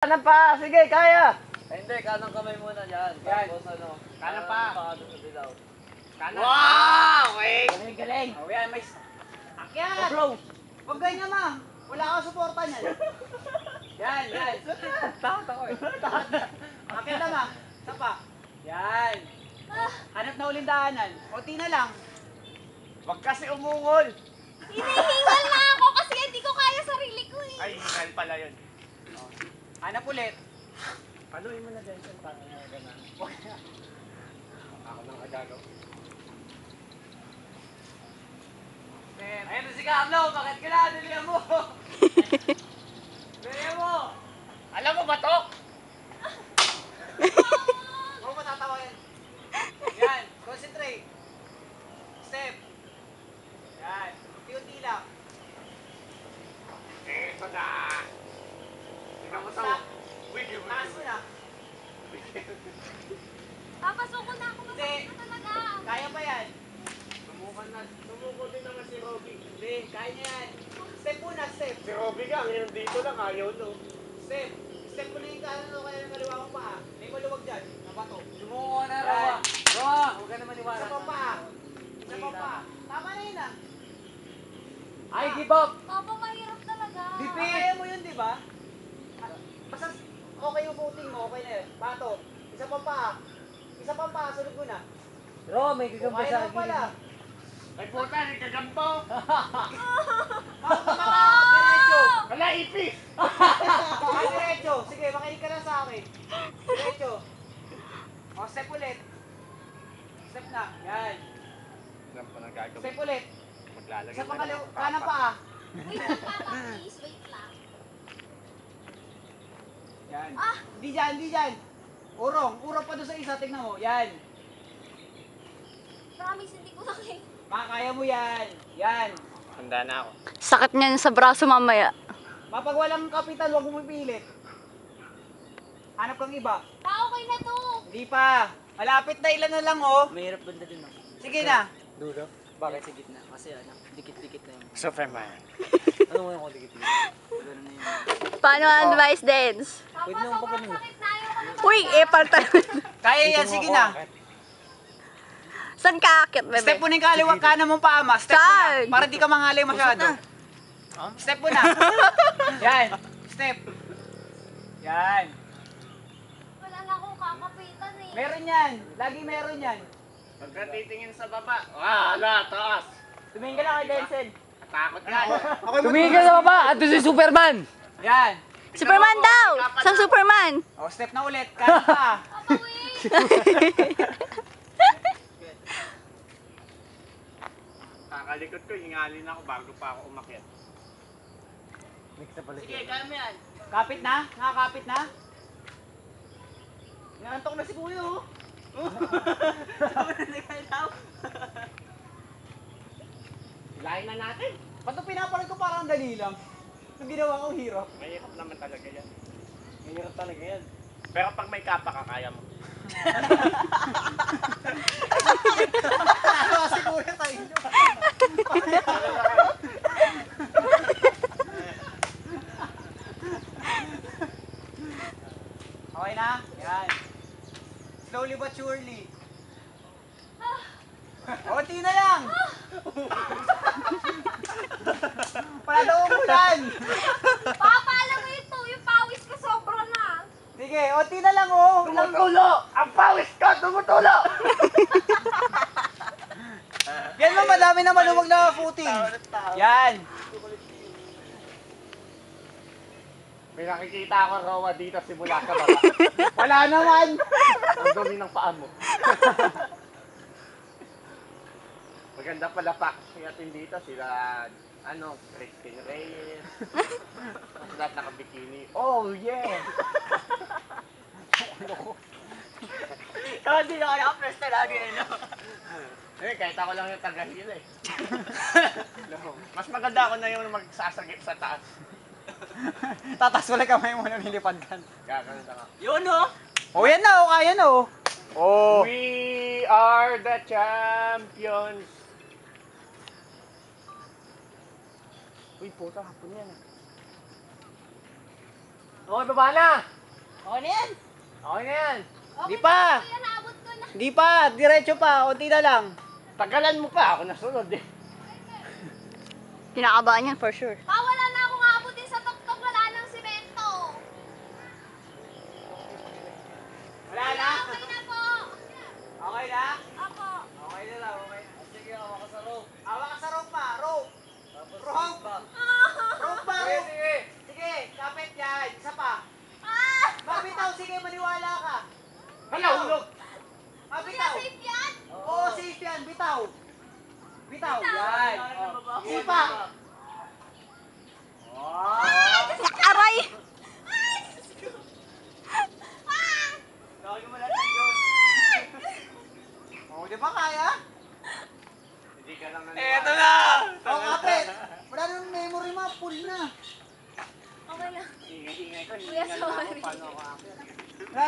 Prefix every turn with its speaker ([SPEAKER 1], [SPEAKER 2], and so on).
[SPEAKER 1] Kanan pa, sige, kaya.
[SPEAKER 2] Ay, hindi, kanang kamay muna yan.
[SPEAKER 1] Yan.
[SPEAKER 2] Tapos ano,
[SPEAKER 1] Kanan pa.
[SPEAKER 2] Pakado sa dilaw.
[SPEAKER 1] Kanan.
[SPEAKER 3] Wow! Okay.
[SPEAKER 1] Galing, galing. Oh, yan, may... Akyat!
[SPEAKER 3] Oh,
[SPEAKER 1] bro. Huwag ganyan, ma. Wala kang suporta niyan. Yan, yan.
[SPEAKER 2] Takot ako eh.
[SPEAKER 1] Akyat na, ma. Isa pa. Yan. Hanap na uling daanan. Kunti na lang. Huwag kasi umungol.
[SPEAKER 4] Hinihingal na ako kasi hindi ko kaya sarili ko eh.
[SPEAKER 3] Ay, hingal pala yun.
[SPEAKER 1] Hanap ulit.
[SPEAKER 2] Paluin mo na din siya para gana. Ako nang agagaw.
[SPEAKER 1] Ayun na si Carlo. Bakit ka na? Dalihan mo. Dalihan mo.
[SPEAKER 3] Alam mo ba to?
[SPEAKER 1] Huwag mo tatawain. Yan. Concentrate. Step. Yan. Unti-unti lang.
[SPEAKER 3] Eto na. Tingnan mo to. Wiki,
[SPEAKER 1] Taas mo na.
[SPEAKER 4] Papasok ko na ako.
[SPEAKER 1] Hindi.
[SPEAKER 4] Masakit na talaga.
[SPEAKER 1] Kaya pa yan.
[SPEAKER 3] Sumuko din naman si Robby.
[SPEAKER 1] Hindi. Kaya niya yan. Step muna. Step.
[SPEAKER 3] Si Robby nga, ngayon dito lang, ayaw no.
[SPEAKER 1] Step. Step mo na yung kanan o kaya yung kaliwa mo pa. May maluwag dyan. Nabato.
[SPEAKER 2] Sumuko ka na,
[SPEAKER 1] Yan.
[SPEAKER 2] Roa. Roa, huwag ka na maniwala.
[SPEAKER 1] Isa pa pa. Isa pa pa. Tama na yun ah.
[SPEAKER 2] Ay, give up!
[SPEAKER 4] Papa, mahirap talaga.
[SPEAKER 1] Kaya mo yun, di ba? Basta okay yung footing mo, okay na yun. Bato. Isa pa pa. Isa pa pa. Sunod mo na.
[SPEAKER 2] Roa, may gagamba
[SPEAKER 1] Kaya
[SPEAKER 2] sa
[SPEAKER 1] mo pala.
[SPEAKER 3] Ay puta, nagkagampo.
[SPEAKER 1] Mga diretso.
[SPEAKER 3] Wala ipis.
[SPEAKER 1] Mga diretso. Sige, makinig ka lang sa akin. Diretso. O, step ulit. Step na. Yan.
[SPEAKER 3] Alam ko nang gagawin.
[SPEAKER 1] Step ulit.
[SPEAKER 3] Maglalagay
[SPEAKER 1] Isa pa
[SPEAKER 3] na
[SPEAKER 1] kaliwa.
[SPEAKER 3] ng
[SPEAKER 1] Kanan
[SPEAKER 3] papa.
[SPEAKER 1] pa ah.
[SPEAKER 4] Wait lang, Papa, please. Wait lang.
[SPEAKER 1] Yan.
[SPEAKER 4] Ah!
[SPEAKER 1] Hindi dyan, hindi dyan. Urong. Urong pa doon sa isa. Tignan mo. Yan.
[SPEAKER 4] Promise, hindi ko na kayo.
[SPEAKER 1] Makakaya mo yan. Yan.
[SPEAKER 3] Handa na ako.
[SPEAKER 5] Sakit niyan sa braso mamaya.
[SPEAKER 1] Mapag walang kapital, huwag mo pipilit. Hanap kang iba.
[SPEAKER 4] Okay na to.
[SPEAKER 1] Hindi pa. Malapit na, ilan na lang oh.
[SPEAKER 2] Mahirap banda din ako.
[SPEAKER 1] Sige na.
[SPEAKER 2] Dulo? Bakit sa gitna? Kasi ano, dikit-dikit na yun.
[SPEAKER 3] Superman.
[SPEAKER 2] Ano mo yung dikit-dikit? Gano'n na yun.
[SPEAKER 5] Paano ang advice dance?
[SPEAKER 4] Papa,
[SPEAKER 2] Pwede naman
[SPEAKER 4] sobrang
[SPEAKER 2] pagano.
[SPEAKER 4] sakit na. Ayoko na.
[SPEAKER 5] Uy, epal
[SPEAKER 1] Kaya yan, sige na.
[SPEAKER 5] Saan ka akit, bebe?
[SPEAKER 1] Step mo na yung kaliwa kanan mong paa, ma. Step mo
[SPEAKER 5] Saan?
[SPEAKER 1] na. Para di ka mangalay masyado. Step mo na. Yan. Step. Yan.
[SPEAKER 4] Wala na akong kakapitan eh.
[SPEAKER 1] Meron yan. Lagi meron yan.
[SPEAKER 3] Pagka titingin sa baba, wala, taas.
[SPEAKER 1] Tumingin ka lang kay Denzel.
[SPEAKER 3] Takot yan.
[SPEAKER 2] Tumingin ka sa baba! At si Superman!
[SPEAKER 1] Yan.
[SPEAKER 5] Superman daw! Saan Superman?
[SPEAKER 1] O, step na ulit. Kanan pa.
[SPEAKER 4] Papa, wait.
[SPEAKER 3] Kakalikot ko, hingalin ako bago pa ako umakyat.
[SPEAKER 2] Next na pala
[SPEAKER 1] Sige, kaya mo yan. Kapit na? Nakakapit na? Nangantok na si Kuya, oh. Sabi na nagkalaw.
[SPEAKER 3] Hilahin na natin.
[SPEAKER 1] Ba't ito pinapalag ko parang ang dali lang? Ito ginawa kong hirap.
[SPEAKER 3] Mahirap naman talaga yan.
[SPEAKER 2] Mahirap talaga yan.
[SPEAKER 3] Pero pag may kapa ka, kaya mo.
[SPEAKER 1] Ano si Kuya sa inyo? Okay na? Yan. Slowly but surely. Konti na lang! Wala daw umulan!
[SPEAKER 4] Papa, alam mo ito. Yung pawis ko sobra na.
[SPEAKER 1] Sige, konti na lang oh!
[SPEAKER 3] Tumutulo! Ang pawis ko, tumutulo!
[SPEAKER 1] Yan mo, madami na maluwag na footing. Yan.
[SPEAKER 3] May nakikita ako, Rowa, dito simula sa baba.
[SPEAKER 1] Wala naman.
[SPEAKER 3] Ang dumi ng paa mo. Maganda pala pakiyatin dito sila, Christine Reyes. Mas lahat naka-bikini. Oh, yeah!
[SPEAKER 1] Kaya hindi na kaya press na lagi no?
[SPEAKER 3] Eh, kahit ako lang yung taga-hila eh. Mas maganda ako na yung magsasagip sa taas.
[SPEAKER 1] Tatas wala kamay mo na nilipad ka.
[SPEAKER 3] Gagawin ka nga.
[SPEAKER 1] Yun oh. Oh yan na oh, kaya na oh. Oh.
[SPEAKER 3] We are the champions! Uy, puta, hapon yan ah. Okay, baba na.
[SPEAKER 1] Okay na yan.
[SPEAKER 3] Okay na yan.
[SPEAKER 1] Di pa.
[SPEAKER 4] Kuya, naabot ko na.
[SPEAKER 1] Di pa. Diretso pa. Unti na lang.
[SPEAKER 3] Tagalan mo pa. Ako nasunod eh.
[SPEAKER 5] Kinakabahan yan for sure.
[SPEAKER 4] Pa, wala na akong aabutin sa tuktok. Wala nang simento.
[SPEAKER 1] Wala na.
[SPEAKER 4] Okay na po.
[SPEAKER 1] Okay na?
[SPEAKER 4] Ako.
[SPEAKER 1] Okay na lang. Okay na. Sige, awa ka sa rope. Awa ka sa rope pa. Rope. Rope. Rope pa. Sige, sige. Sige, kapit yan. Isa pa. Mabitaw. Sige, maniwala ka.
[SPEAKER 3] Hala, hulog.
[SPEAKER 4] Kuya,
[SPEAKER 1] Mabitaw.
[SPEAKER 4] safe yan?
[SPEAKER 1] Oo, safe yan. Bitaw. Bitaw.
[SPEAKER 4] Bitaw.
[SPEAKER 1] Yan. Sige pa.
[SPEAKER 5] Aray!
[SPEAKER 1] Lagi mo lang yun. Oh, di ba kaya?
[SPEAKER 3] Hindi ka lang
[SPEAKER 1] Eto na! Oo, kapit. Wala nang memory mo. Full na.
[SPEAKER 4] Okay na.
[SPEAKER 3] Ingay-ingay ko.
[SPEAKER 4] Kuya, sorry.
[SPEAKER 3] Paano ako akit?
[SPEAKER 1] Wala